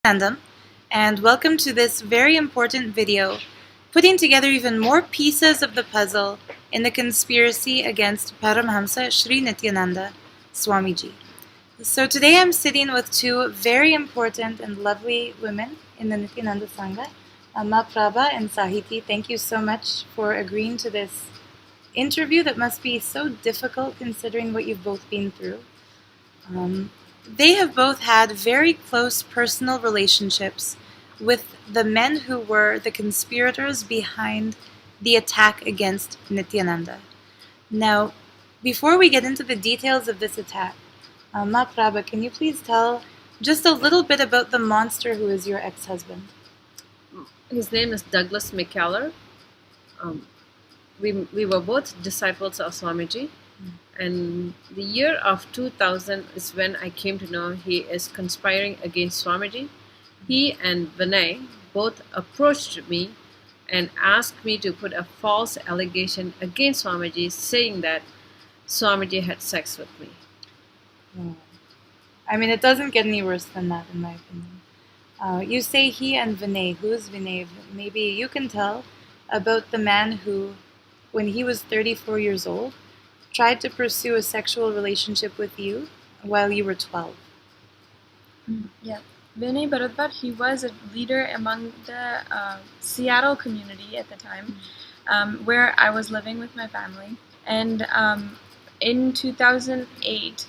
Nithyanda, and welcome to this very important video putting together even more pieces of the puzzle in the conspiracy against Paramahamsa Nithyanda Swamiji. So today I'm sitting with two very important and lovely women in the Nityananda Sangha, Ma Prabha and Sahiti. Thank you so much for agreeing to this interview that must be so difficult considering what you've both been through. They have both had very close personal relationships with the men who were the conspirators behind the attack against Nityananda. Now, before we get into the details of this attack, Ma Prabha, can you please tell just a little bit about the monster who is your ex-husband? His name is Douglas MacKallor. We were both disciples of Swamiji. And the year of 2000 is when I came to know he is conspiring against Swamiji. He and Vinay both approached me and asked me to put a false allegation against Swamiji, saying that Swamiji had sex with me. I mean, it doesn't get any worse than that, in my opinion. You say he and Vinay. Who is Vinay? Maybe you can tell about the man who, when he was 34 years old, tried to pursue a sexual relationship with you while you were 12. Yeah. Vinay Bharadwaj, he was a leader among the Seattle community at the time, where I was living with my family. And in 2008,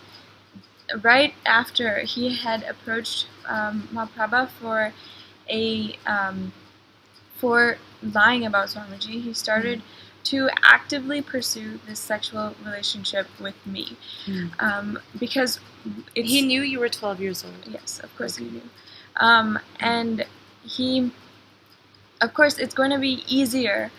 right after he had approached Ma Prabha for lying about Swamiji, he started to actively pursue this sexual relationship with me, because he knew you were 12 years old. Yes, of course he knew. And he, of course, it's going to be easier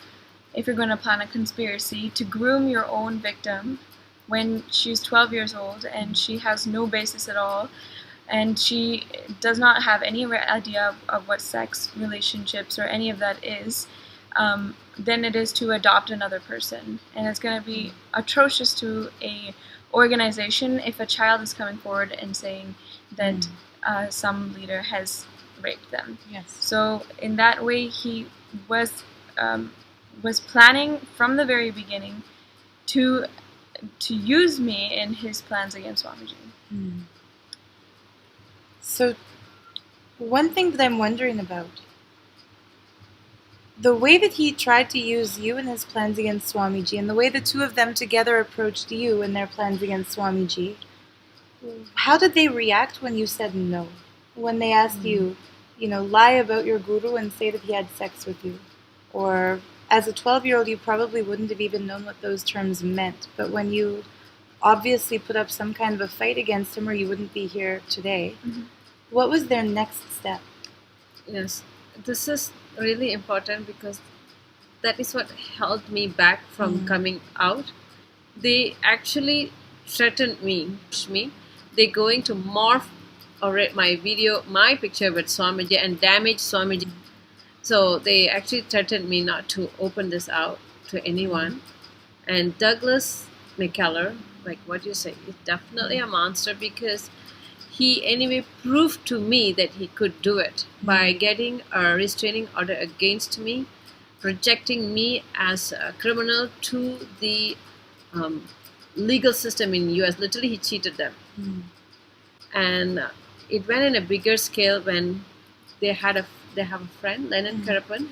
if you're going to plan a conspiracy to groom your own victim when she's 12 years old and she has no basis at all, and she does not have any idea of what sex relationships or any of that is, than it is to adopt another person. And it's going to be atrocious to a organization if a child is coming forward and saying that some leader has raped them. Yes. So in that way, he was planning from the very beginning to use me in his plans against Swamiji. So one thing that I'm wondering about, the way that he tried to use you in his plans against Swamiji, and the way the two of them together approached you in their plans against Swamiji, how did they react when you said no? When they asked you, lie about your guru and say that he had sex with you? Or as a 12-year-old, you probably wouldn't have even known what those terms meant. But when you obviously put up some kind of a fight against him or you wouldn't be here today, what was their next step? Yes, this is really important because that is what held me back from coming out. They actually threatened me. They're going to morph or my picture with Swamiji and damage Swamiji. So they actually threatened me not to open this out to anyone. And Douglas MacKallor, like what you say, is definitely a monster because he anyway proved to me that he could do it by getting a restraining order against me, projecting me as a criminal to the legal system in US. Literally, he cheated them. And it went in a bigger scale when they have a friend, Lenin Karuppan,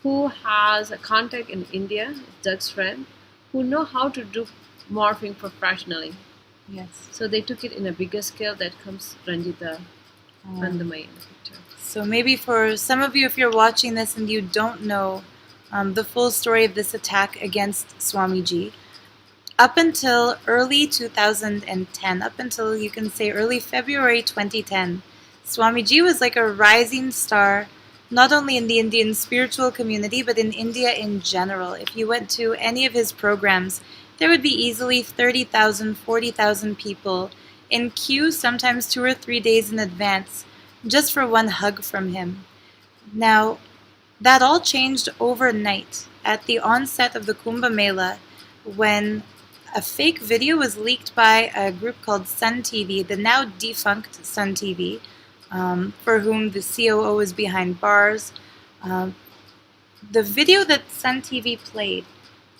who has a contact in India, Doug's friend, who know how to do morphing professionally. Yes. So they took it in a bigger scale. That comes Ranjita Andamai in the picture. So maybe for some of you, if you're watching this and you don't know the full story of this attack against Swamiji, up until early 2010, up until you can say early February 2010, Swamiji was like a rising star, not only in the Indian spiritual community, but in India in general. If you went to any of his programs, there would be easily 30,000, 40,000 people in queue, sometimes 2 or 3 days in advance, just for one hug from him. Now, that all changed overnight at the onset of the Kumbh Mela when a fake video was leaked by a group called Sun TV, the now defunct Sun TV, for whom the COO is behind bars. The video that Sun TV played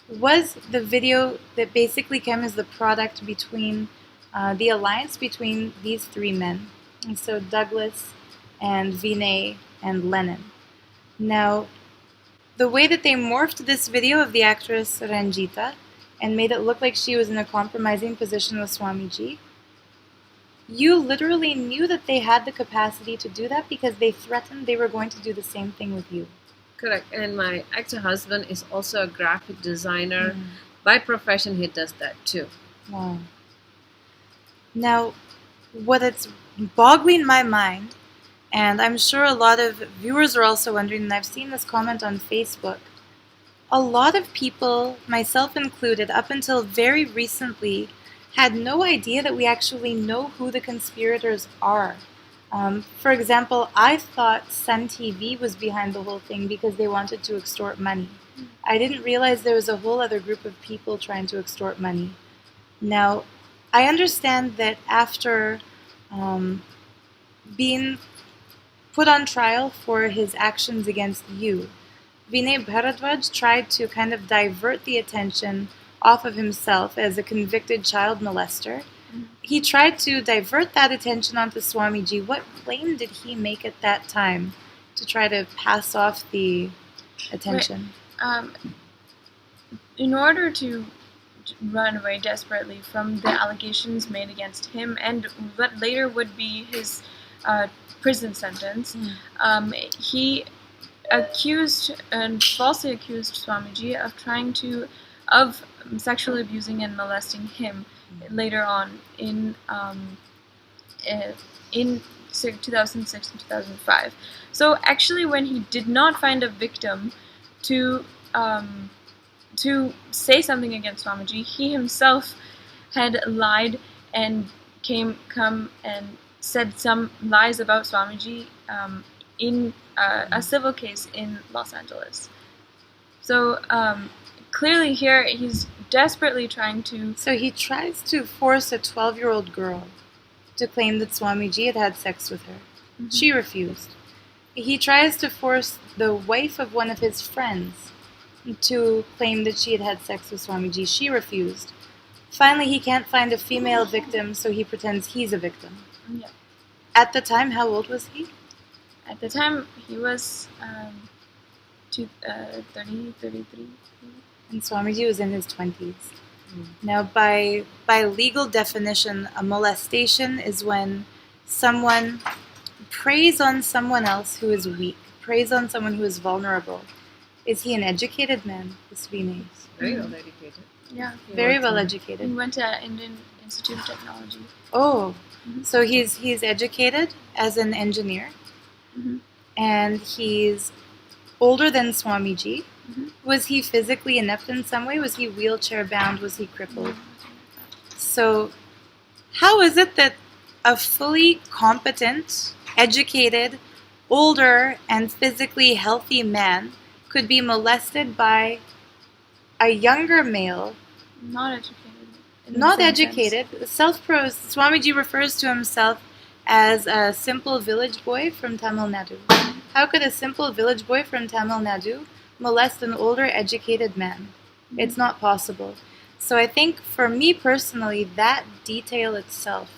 was the video that basically came as the product between the alliance between these three men. And so Douglas and Vinay and Lenin. Now, the way that they morphed this video of the actress Ranjita and made it look like she was in a compromising position with Swamiji, you literally knew that they had the capacity to do that because they threatened they were going to do the same thing with you. Correct. And my ex-husband is also a graphic designer. By profession, he does that too. Wow. Now, what it's boggling my mind, and I'm sure a lot of viewers are also wondering, and I've seen this comment on Facebook, a lot of people, myself included, up until very recently, had no idea that we actually know who the conspirators are. For example, I thought Sun TV was behind the whole thing because they wanted to extort money. I didn't realize there was a whole other group of people trying to extort money. Now, I understand that after being put on trial for his actions against you, Vinay Bharadwaj tried to kind of divert the attention off of himself as a convicted child molester. He tried to divert that attention onto Swamiji. What claim did he make at that time to try to pass off the attention? In order to run away desperately from the allegations made against him and what later would be his prison sentence, he accused and falsely accused Swamiji of sexually abusing and molesting him later on in 2006 and 2005. So actually, when he did not find a victim to say something against Swamiji, he himself had lied and come and said some lies about Swamiji in a civil case in Los Angeles. So clearly here he's desperately trying to... So he tries to force a 12-year-old girl to claim that Swamiji had had sex with her. She refused. He tries to force the wife of one of his friends to claim that she had had sex with Swamiji. She refused. Finally, he can't find a female victim, so he pretends he's a victim. Yeah. At the time, how old was he? At the time, he was 30, 33. And Swamiji was in his 20s. Now, by legal definition, a molestation is when someone preys on someone else who is weak, preys on someone who is vulnerable. Is he an educated man, this Vinay? Very well educated. Yeah. Very well educated. He went to Indian Institute of Technology. Oh, so he's educated as an engineer, and he's older than Swamiji. Was he physically inept in some way? Was he wheelchair bound? Was he crippled? So how is it that a fully competent, educated, older, and physically healthy man could be molested by a younger male? Not educated. Not educated. Swamiji refers to himself as a simple village boy from Tamil Nadu. How could a simple village boy from Tamil Nadu molest an older, educated man? It's not possible. So I think for me personally, that detail itself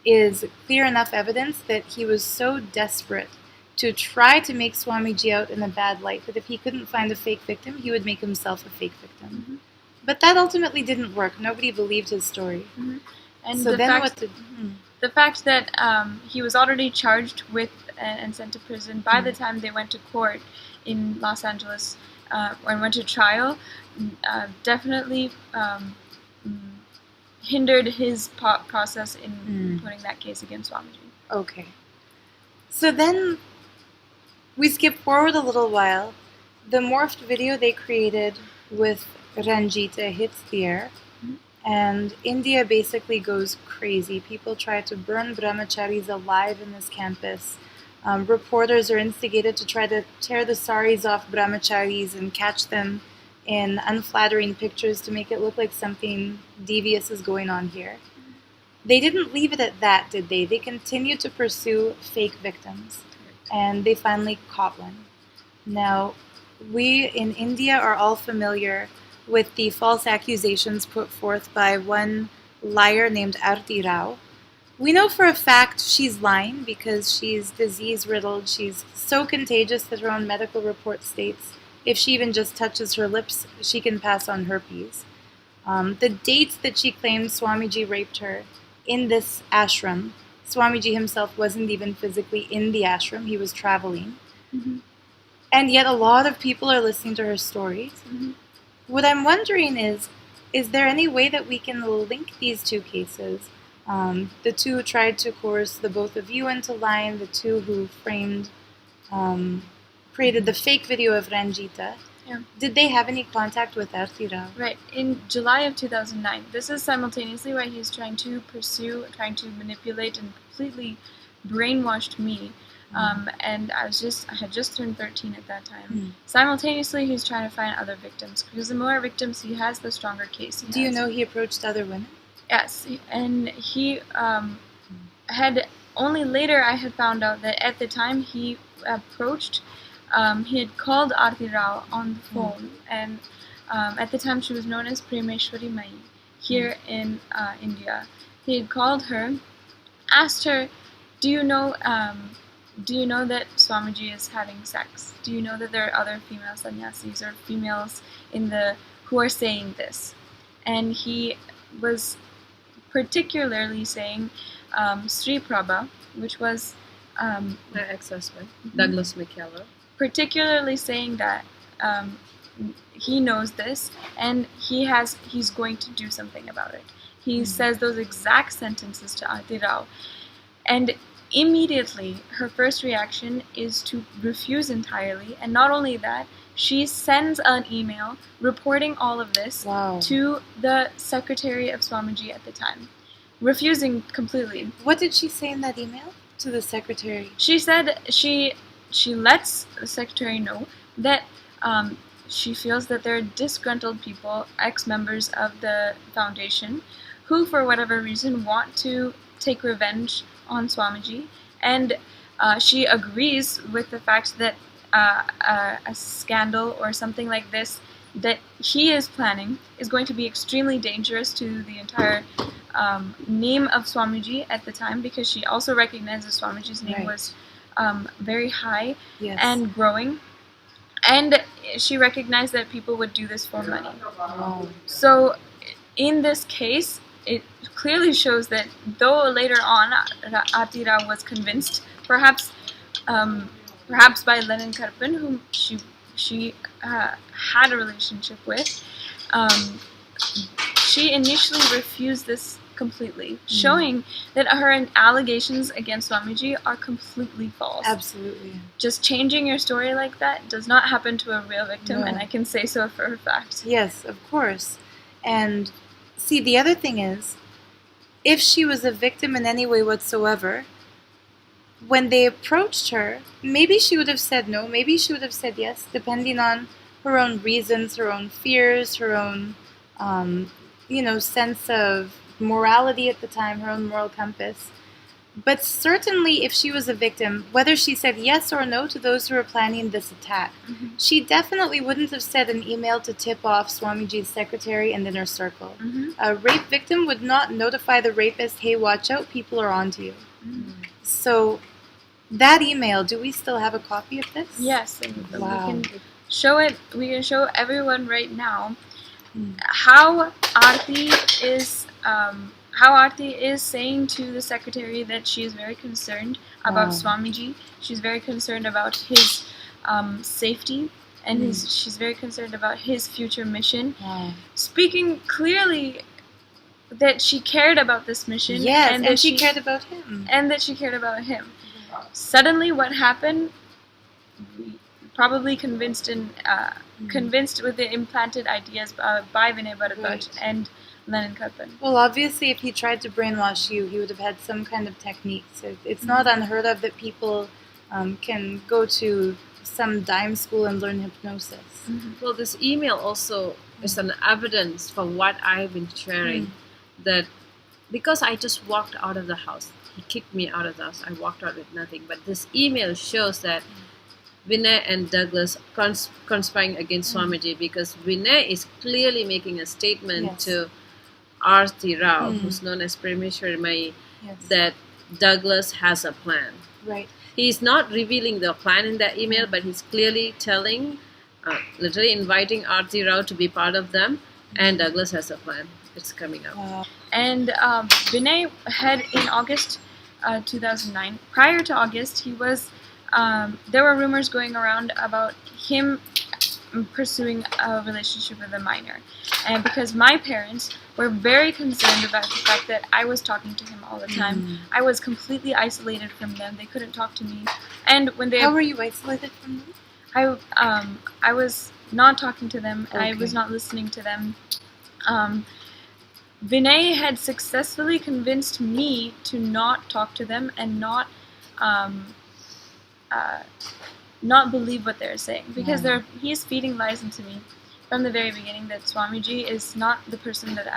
is clear enough evidence that he was so desperate to try to make Swamiji out in a bad light that if he couldn't find a fake victim, he would make himself a fake victim. But that ultimately didn't work. Nobody believed his story. And so the fact that he was already charged with and sent to prison by the time they went to court in Los Angeles and went to trial definitely hindered his process in putting that case against Swamiji. Okay. So then we skip forward a little while. The morphed video they created with Ranjita hits the air, and India basically goes crazy. People try to burn brahmacharis alive in this campus. Reporters are instigated to try to tear the saris off brahmacharis and catch them in unflattering pictures to make it look like something devious is going on here. they didn't leave it at that, did they? They continued to pursue fake victims, and they finally caught one. Now, we in India are all familiar with the false accusations put forth by one liar named Arti Rao. We know for a fact she's lying because she's disease-riddled. She's so contagious that her own medical report states if she even just touches her lips, she can pass on herpes. The dates that she claimed Swamiji raped her in this ashram, Swamiji himself wasn't even physically in the ashram, he was traveling. Mm-hmm. And yet a lot of people are listening to her stories. Mm-hmm. What I'm wondering is there any way that we can link these two cases? The two who tried to coerce the both of you into lying, the two who created the fake video of Ranjita. Yeah. Did they have any contact with Arti Rao? Right. In July of 2009, this is simultaneously why he's trying to manipulate and completely brainwashed me. And I had just turned 13 at that time. Simultaneously, he's trying to find other victims, because the more victims he has, the stronger case he has. Do you know he approached other women? Yes, and he had only later I had found out that at the time he approached, he had called Arti Rao on the phone, and at the time she was known as Premeshwari Mai here in India. He had called her, asked her, do you know that Swamiji is having sex? Do you know that there are other female sannyasis or females who are saying this? And he was particularly saying Sri Prabha, which was my ex-husband, Douglas MacKallor. Particularly saying that he knows this and he's going to do something about it. He says those exact sentences to Arti Rao, and immediately her first reaction is to refuse entirely, and not only that, she sends an email reporting all of this to the secretary of Swamiji at the time, refusing completely. What did she say in that email to the secretary? She said she lets the secretary know that she feels that there are disgruntled people, ex-members of the foundation, who for whatever reason want to take revenge on Swamiji, and she agrees with the fact that a scandal or something like this that he is planning is going to be extremely dangerous to the entire name of Swamiji at the time, because she also recognizes Swamiji's name was very high and growing, and she recognized that people would do this for money. So in this case, it clearly shows that though later on Arti Rao was convinced, perhaps by Lenin Karuppan, whom she had a relationship with, she initially refused this completely, showing that her allegations against Swamiji are completely false. Absolutely. Just changing your story like that does not happen to a real victim, and I can say so for a fact. Yes, of course. And see, the other thing is, if she was a victim in any way whatsoever, when they approached her, maybe she would have said no, maybe she would have said yes, depending on her own reasons, her own fears, her own, sense of morality at the time, her own moral compass. But certainly if she was a victim, whether she said yes or no to those who were planning this attack, she definitely wouldn't have sent an email to tip off Swamiji's secretary and inner circle. A rape victim would not notify the rapist, hey, watch out, people are onto you. So that email, do we still have a copy of this? Yes, and we can show it. We can show everyone right now how Arti is saying to the secretary that she is very concerned about Swamiji. She's very concerned about his safety, and she's very concerned about his future mission. Speaking clearly that she cared about this mission. Yes, and that she cared about him. And that she cared about him. Suddenly what happened, probably convinced with the implanted ideas by Vinay Bharadwaj and Lenin Karuppan. Well, obviously, if he tried to brainwash you, he would have had some kind of techniques. It's not unheard of that people can go to some dime school and learn hypnosis. Well, this email also is an evidence for what I've been sharing, that because I just walked out of the house. He kicked me out of the house. I walked out with nothing. But this email shows that Vinay and Douglas conspiring against Swamiji, because Vinay is clearly making a statement to Aarti Rao, who's known as Parameshwari Mai, that Douglas has a plan. Right. He's not revealing the plan in that email, but he's clearly telling, literally inviting Aarti Rao to be part of them, and Douglas has a plan. It's coming up. Wow. And Vinay had in August 2009, prior to August, he was, there were rumors going around about him pursuing a relationship with a minor. And because my parents were very concerned about the fact that I was talking to him all the time, I was completely isolated from them. They couldn't talk to me. And when they... How were you isolated from them? I was not talking to them. I was not listening to them. Vinay had successfully convinced me to not talk to them and not believe what they're saying, because he is feeding lies into me from the very beginning that Swamiji is not the person that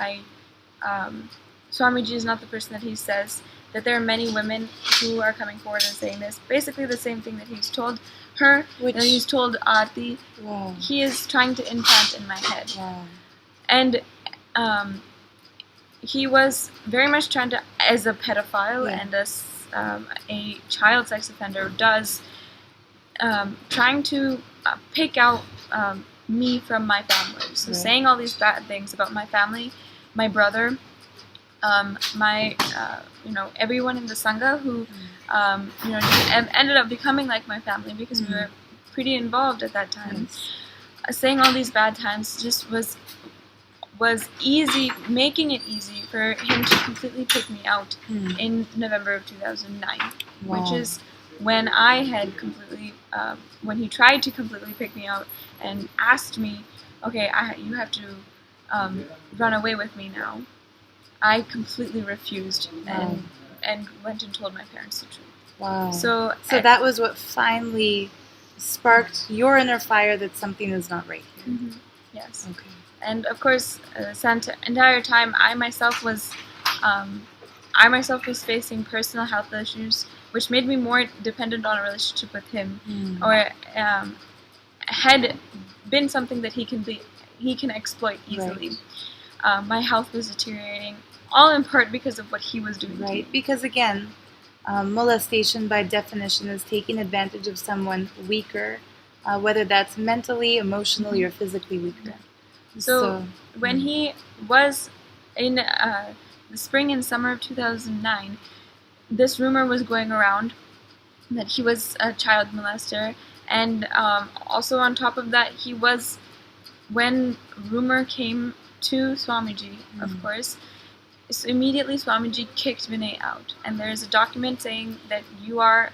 Swamiji is not the person that he says, that there are many women who are coming forward and saying this. Basically the same thing that he's told her, that he's told Aarti. He is trying to implant in my head. And he was very much trying to, as a pedophile and as a child sex offender does, trying to pick out me from my family. So saying all these bad things about my family, my brother, my everyone in the Sangha who ended up becoming like my family, because we were pretty involved at that time. Saying all these bad times just was easy, making it easy for him to completely pick me out in November of 2009, which is when I had completely, when he tried to completely pick me out and asked me, okay, you have to run away with me now. I completely refused and went and told my parents the truth. Wow. So that was what finally sparked your inner fire that something is not right here. Yes. Okay. And of course, the entire time, I myself was facing personal health issues, which made me more dependent on a relationship with him, or had been something that he can exploit easily. My health was deteriorating, all in part because of what he was doing. Right, because again, molestation by definition is taking advantage of someone weaker, whether that's mentally, emotionally, or physically weaker. So when he was in the spring and summer of 2009, this rumor was going around that he was a child molester, and also on top of that, he was, when rumor came to Swamiji, of course, so immediately Swamiji kicked Vinay out. And there is a document saying that you are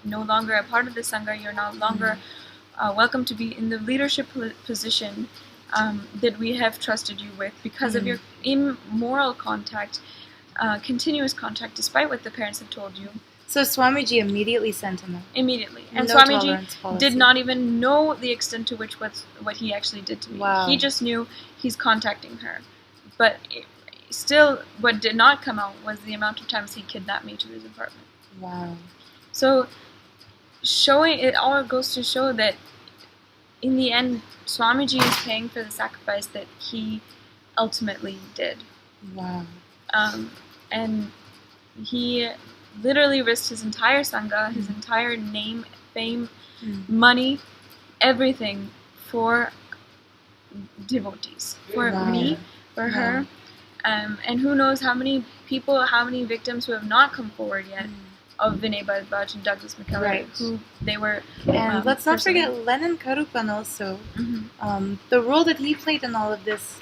no longer a part of the Sangha, you're no longer welcome to be in the leadership position that we have trusted you with because of your immoral contact, continuous contact, despite what the parents have told you. So Swamiji immediately sent him out? Immediately. And No Swamiji did not even know the extent to which what he actually did to me. Wow. He just knew he's contacting her. But still, what did not come out was the amount of times he kidnapped me to his apartment. Wow. So it all goes to show that in the end, Swamiji is paying for the sacrifice that he ultimately did. Wow. And he literally risked his entire Sangha, his entire name, fame, money, everything for devotees, for me, for her, and who knows how many people, how many victims who have not come forward yet of Vinay Bharadwaj and Douglas MacKallor, who they were. And let's not forget Lenin Karuppan also. The role that he played in all of this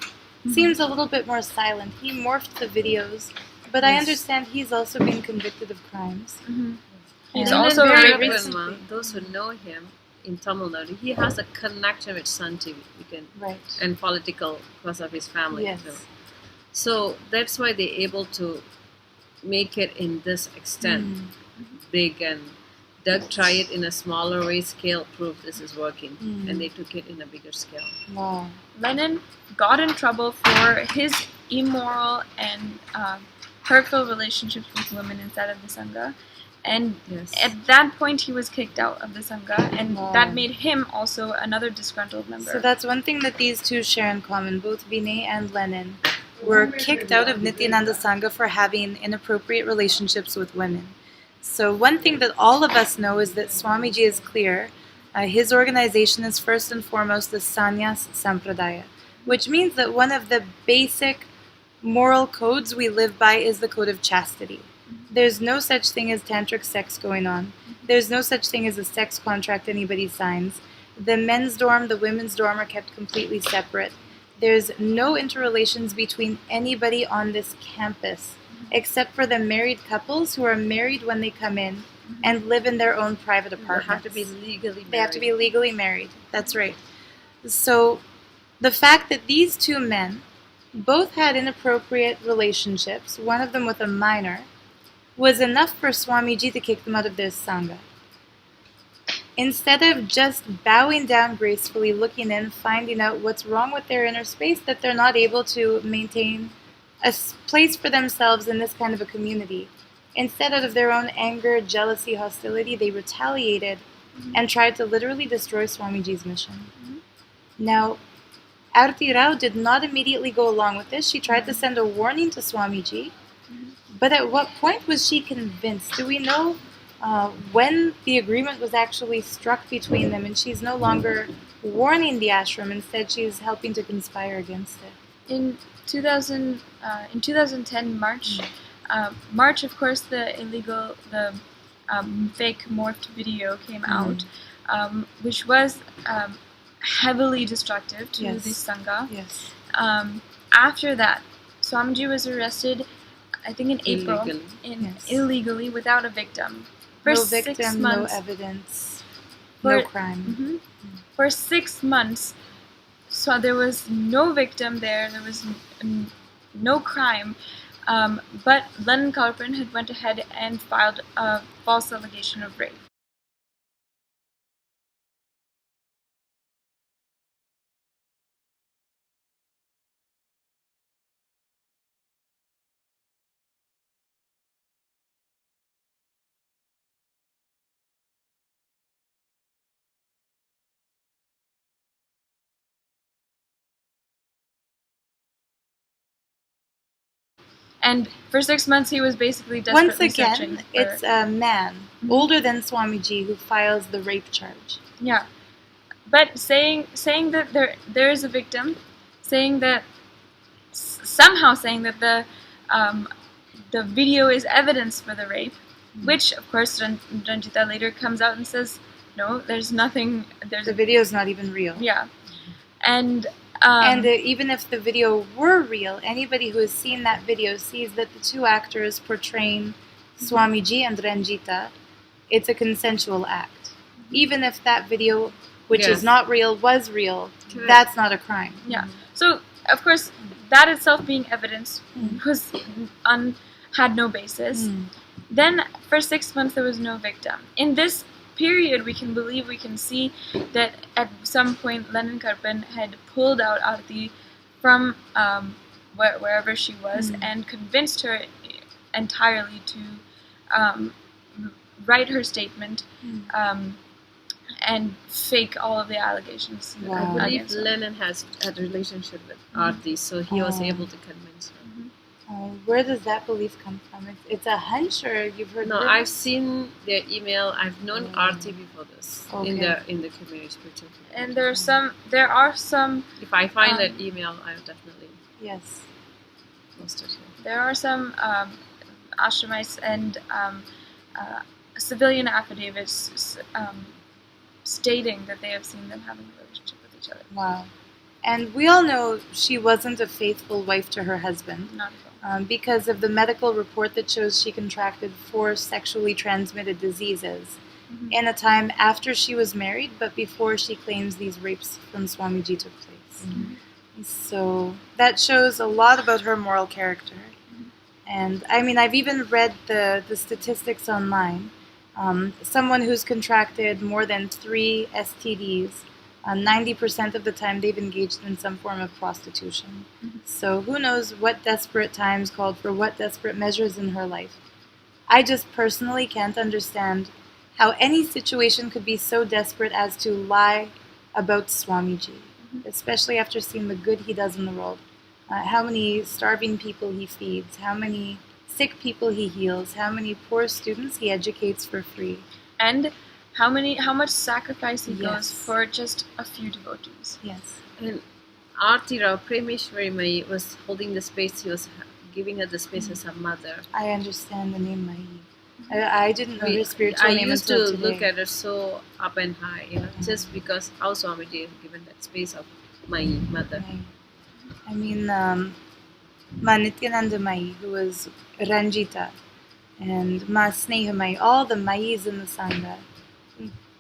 seems a little bit more silent. He morphed the videos, but I understand he's also been convicted of crimes. He's And also very very recently. Those who know him in Tamil Nadu, he has a connection with Sun TV, and political because of his family. Yes. So that's why they're able to make it in this extent, big, and Doug tried it in a smaller way, scale, proved this is working, and they took it in a bigger scale. Wow. Lenin got in trouble for his immoral and hurtful relationships with women inside of the Sangha. And Yes. at that point, he was kicked out of the Sangha, and Wow. that made him also another disgruntled member. So that's one thing that these two share in common. Both Vinay and Lenin were kicked out of Nityananda Sangha for having inappropriate relationships with women. So one thing that all of us know is that Swamiji is clear. His organization is first and foremost the Sannyas Sampradaya, which means that one of the basic moral codes we live by is the code of chastity. There's no such thing as tantric sex going on. There's no such thing as a sex contract anybody signs. The men's dorm, the women's dorm are kept completely separate. There's no interrelations between anybody on this campus except for the married couples who are married when they come in and live in their own private They apartments. have to be legally married. They have to be legally married. That's right. So the fact that these two men both had inappropriate relationships, one of them with a minor, was enough for Swamiji to kick them out of their Sangha. Instead of just bowing down gracefully, looking in, finding out what's wrong with their inner space, that they're not able to maintain a place for themselves in this kind of a community. Instead, out of their own anger, jealousy, hostility, they retaliated and tried to literally destroy Swamiji's mission. Now, Aarti Rao did not immediately go along with this. She tried to send a warning to Swamiji. But at what point was she convinced? Do we know when the agreement was actually struck between them and she's no longer warning the ashram, instead she's helping to conspire against it? In 2010 March, of course, the fake morphed video came out, which was heavily destructive to Yes. the Sangha. Yes. After that, Swamiji was arrested, I think in April, Yes. illegally without a victim. For No 6 victim, months. no evidence, For- no crime. For 6 months, so there was no victim there. There was no crime. But Lenin Karuppan had went ahead and filed a false allegation of rape. And for 6 months, he was basically desperately Once again, searching for... it's a man older than Swamiji who files the rape charge. Yeah, but saying that there is a victim, saying that somehow saying that the video is evidence for the rape, which of course Ranjita later comes out and says no, there's nothing. The video is not even real. Yeah, and even if the video were real, anybody who has seen that video sees that the two actors portraying Swamiji and Ranjita, it's a consensual act. Even if that video, which Yes. is not real, was real, Correct. that's not a crime. yeah. So of course that itself being evidence was had no basis. Then for 6 months there was no victim. In this period, we can see that at some point Lenin Karuppan had pulled out Aarti from wherever she was and convinced her entirely to write her statement and fake all of the allegations. Wow. I believe against her. Lenin had a relationship with Aarti, so he was able to convince her. Where does that belief come from? It's a hunch, or you've heard? No, rumors? I've seen their email. I've known Aarti before this in the community spiritual community. And there are some If I find that email, I'll definitely Yes. post it here. there are some ashramites and civilian affidavits stating that they have seen them having a relationship with each other. Wow. And we all know she wasn't a faithful wife to her husband. Not at all. Because of the medical report that shows she contracted 4 sexually transmitted diseases in a time after she was married, but before she claims these rapes from Swamiji took place. So that shows a lot about her moral character. And I mean, I've even read the statistics online. Someone who's contracted more than 3 STDs 90% of the time they've engaged in some form of prostitution. So who knows what desperate times called for what desperate measures in her life. I just personally can't understand how any situation could be so desperate as to lie about Swamiji, especially after seeing the good he does in the world. How many starving people he feeds, how many sick people he heals, how many poor students he educates for free. And how much sacrifice he goes Yes. for just a few devotees. Yes. And Aarti Rao, Premeshwari Mai, was holding the space. He was giving her the space as her mother. I understand the name Mai. I didn't know her spiritual I name used to until today. look at her so up and high, just because how Swamiji has given that space of my mother. Mai. I mean, Ma Nityananda Mai, who was Ranjita, and Ma Sneha Mai, all the Mais in the Sangha.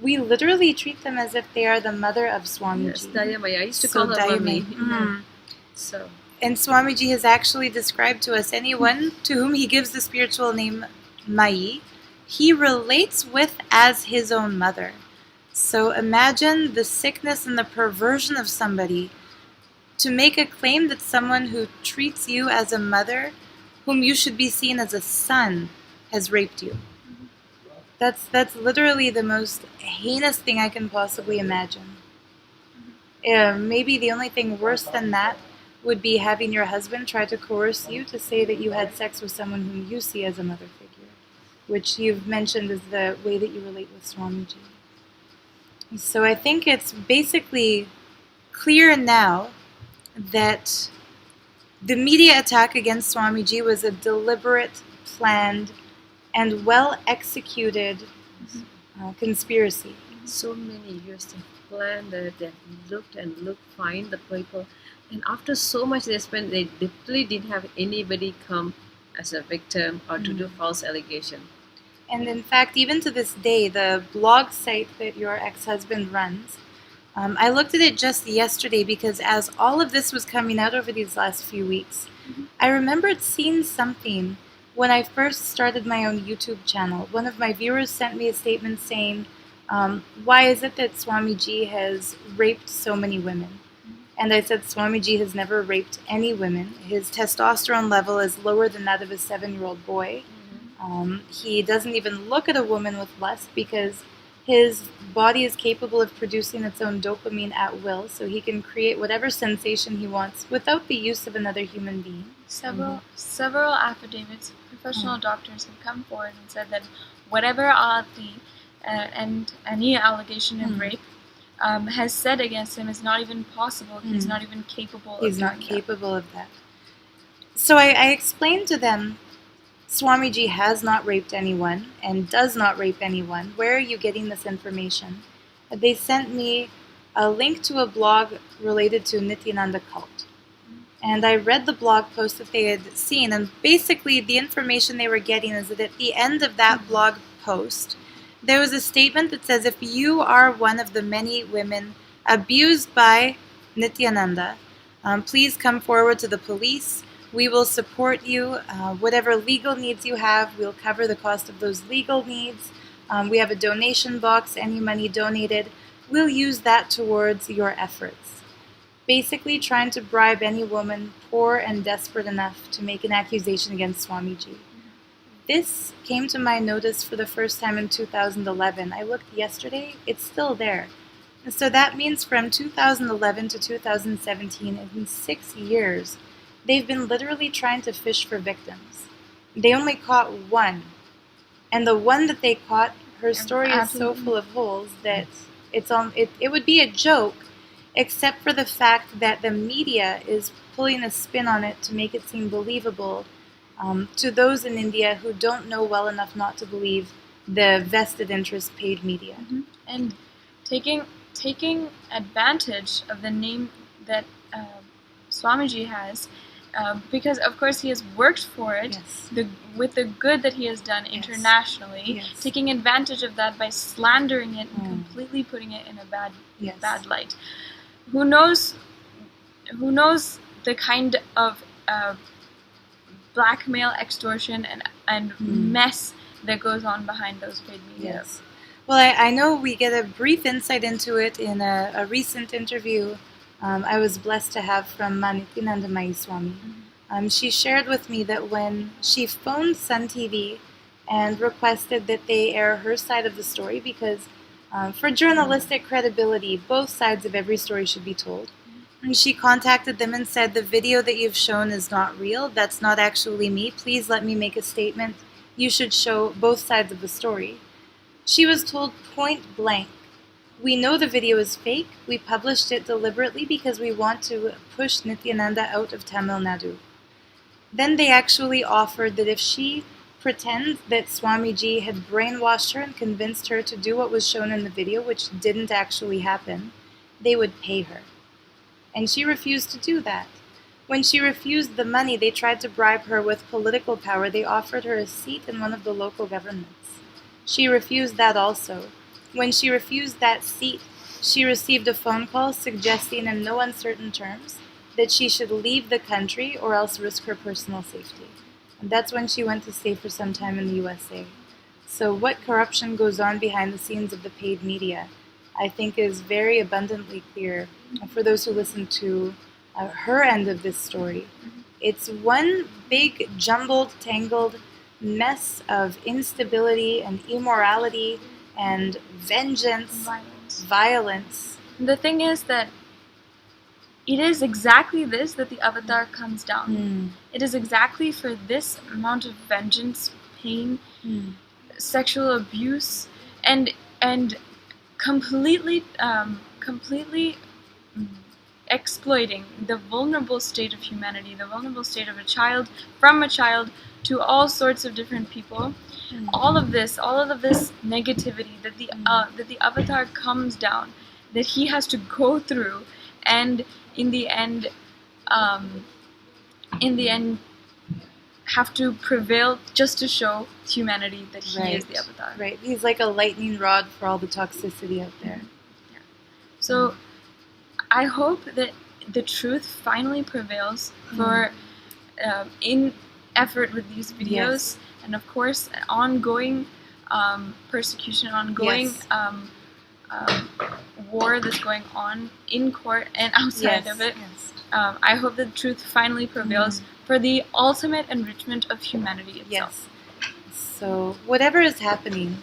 We literally treat them as if they are the mother of Swamiji. Yes, Dayamaya. I used to So call her Mummy. Dayamaya. So, And Swamiji has actually described to us anyone to whom he gives the spiritual name Mai, he relates with as his own mother. So imagine the sickness and the perversion of somebody to make a claim that someone who treats you as a mother, whom you should be seen as a son, has raped you. That's literally the most heinous thing I can possibly imagine. Maybe the only thing worse than that would be having your husband try to coerce you to say that you had sex with someone whom you see as a mother figure, which you've mentioned is the way that you relate with Swamiji. So I think it's basically clear now that the media attack against Swamiji was a deliberate, planned, and well-executed conspiracy. so many years they've planned that, they've looked and looked, find the people. And after so much they spent, they literally didn't have anybody come as a victim or to do false allegation. And in fact, even to this day, the blog site that your ex-husband runs, I looked at it just yesterday because as all of this was coming out over these last few weeks, I remembered seeing something when I first started my own YouTube channel. One of my viewers sent me a statement saying, why is it that Swamiji has raped so many women? And I said, Swamiji has never raped any women. His testosterone level is lower than that of a 7-year-old boy. He doesn't even look at a woman with lust because his body is capable of producing its own dopamine at will, so he can create whatever sensation he wants without the use of another human being. Several affidavits, professional doctors have come forward and said that whatever Aarti and any allegation of rape has said against him is not even possible. He's not even capable He's of not doing capable of that. So I explained to them, Swamiji has not raped anyone and does not rape anyone. Where are you getting this information? They sent me a link to a blog related to Nityananda cult. And I read the blog post that they had seen, and basically the information they were getting is that at the end of that blog post, there was a statement that says, if you are one of the many women abused by Nityananda, please come forward to the police. We will support you. Whatever legal needs you have, we'll cover the cost of those legal needs. We have a donation box. Any money donated, we'll use that towards your efforts. Basically trying to bribe any woman poor and desperate enough to make an accusation against Swamiji. This came to my notice for the first time in 2011. I looked yesterday, it's still there. And so that means from 2011 to 2017, in 6 years, they've been literally trying to fish for victims. They only caught one. And the one that they caught, her story is so full of holes that it would be a joke, except for the fact that the media is pulling a spin on it to make it seem believable to those in India who don't know well enough not to believe the vested interest paid media. And taking advantage of the name that Swamiji has, because of course he has worked for it, with the good that he has done internationally, taking advantage of that by slandering it and completely putting it in a bad light. Who knows the kind of blackmail, extortion, and mess that goes on behind those paid media. Well, I know we get a brief insight into it in a recent interview I was blessed to have from Nityananda Swami. She shared with me that when she phoned Sun TV and requested that they air her side of the story, because for journalistic credibility, both sides of every story should be told. And she contacted them and said, the video that you've shown is not real. That's not actually me. Please let me make a statement. You should show both sides of the story. She was told point blank, we know the video is fake. We published it deliberately because we want to push Nityananda out of Tamil Nadu. Then they actually offered that if she pretends that Swamiji had brainwashed her and convinced her to do what was shown in the video, which didn't actually happen, they would pay her. And she refused to do that. When she refused the money, they tried to bribe her with political power. They offered her a seat in one of the local governments. She refused that also. When she refused that seat, she received a phone call suggesting in no uncertain terms that she should leave the country or else risk her personal safety. And that's when she went to stay for some time in the USA. So what corruption goes on behind the scenes of the paid media, I think is very abundantly clear for those who listen to her end of this story. It's one big, jumbled, tangled mess of instability and immorality and vengeance, violence. The thing is that it is exactly this that the avatar comes down. It is exactly for this amount of vengeance, pain, sexual abuse, and completely exploiting the vulnerable state of humanity, the vulnerable state of a child, from a child to all sorts of different people. All of this negativity that the avatar comes down, that he has to go through, and in the end have to prevail just to show humanity that he is the avatar. Right. He's like a lightning rod for all the toxicity out there. Yeah. So I hope that the truth finally prevails for in effort with these videos, and of course ongoing persecution, ongoing war that's going on in court and outside of it. I hope that the truth finally prevails for the ultimate enrichment of humanity itself. So whatever is happening,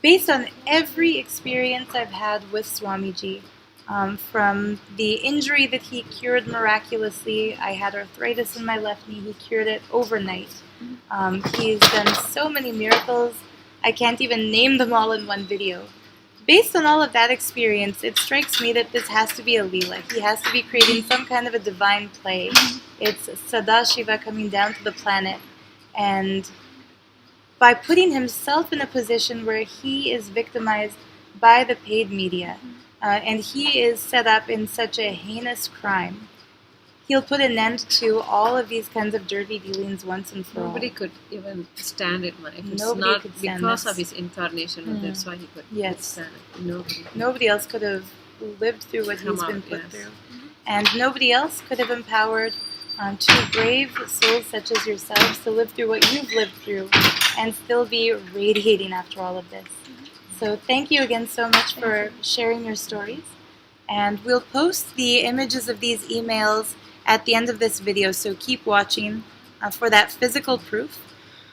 based on every experience I've had with Swamiji, from the injury that he cured miraculously, I had arthritis in my left knee, he cured it overnight. He's done so many miracles, I can't even name them all in one video. Based on all of that experience, it strikes me that this has to be a Leela. He has to be creating some kind of a divine play. It's Sadashiva coming down to the planet, and by putting himself in a position where he is victimized by the paid media, and he is set up in such a heinous crime, he'll put an end to all of these kinds of dirty dealings once and for all. Nobody could even stand it, man. If it's Nobody not could stand because this. of his incarnation, that's why he could stand it. Nobody. Nobody else could have lived through what he's been put through. And nobody else could have empowered two brave souls such as yourselves to live through what you've lived through and still be radiating after all of this. So thank you again so much for sharing your stories. And we'll post the images of these emails at the end of this video, so keep watching for that physical proof.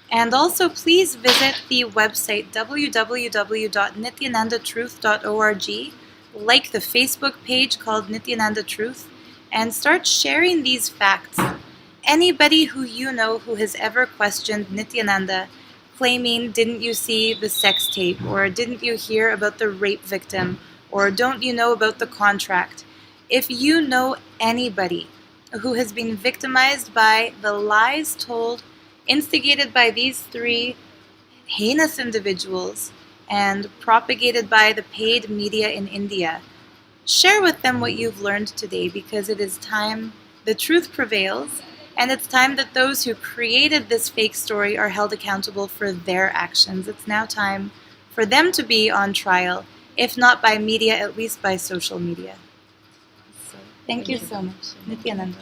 And also please visit the website www.nityanandatruth.org, like the Facebook page called Nityananda Truth, and start sharing these facts. Anybody who you know who has ever questioned Nityananda, claiming, didn't you see the sex tape, or didn't you hear about the rape victim, or don't you know about the contract? If you know anybody who has been victimized by the lies told, instigated by these three heinous individuals, and propagated by the paid media in India, share with them what you've learned today, because it is time the truth prevails, and it's time that those who created this fake story are held accountable for their actions. It's now time for them to be on trial, if not by media, at least by social media. So, thank you so much. Nityananda.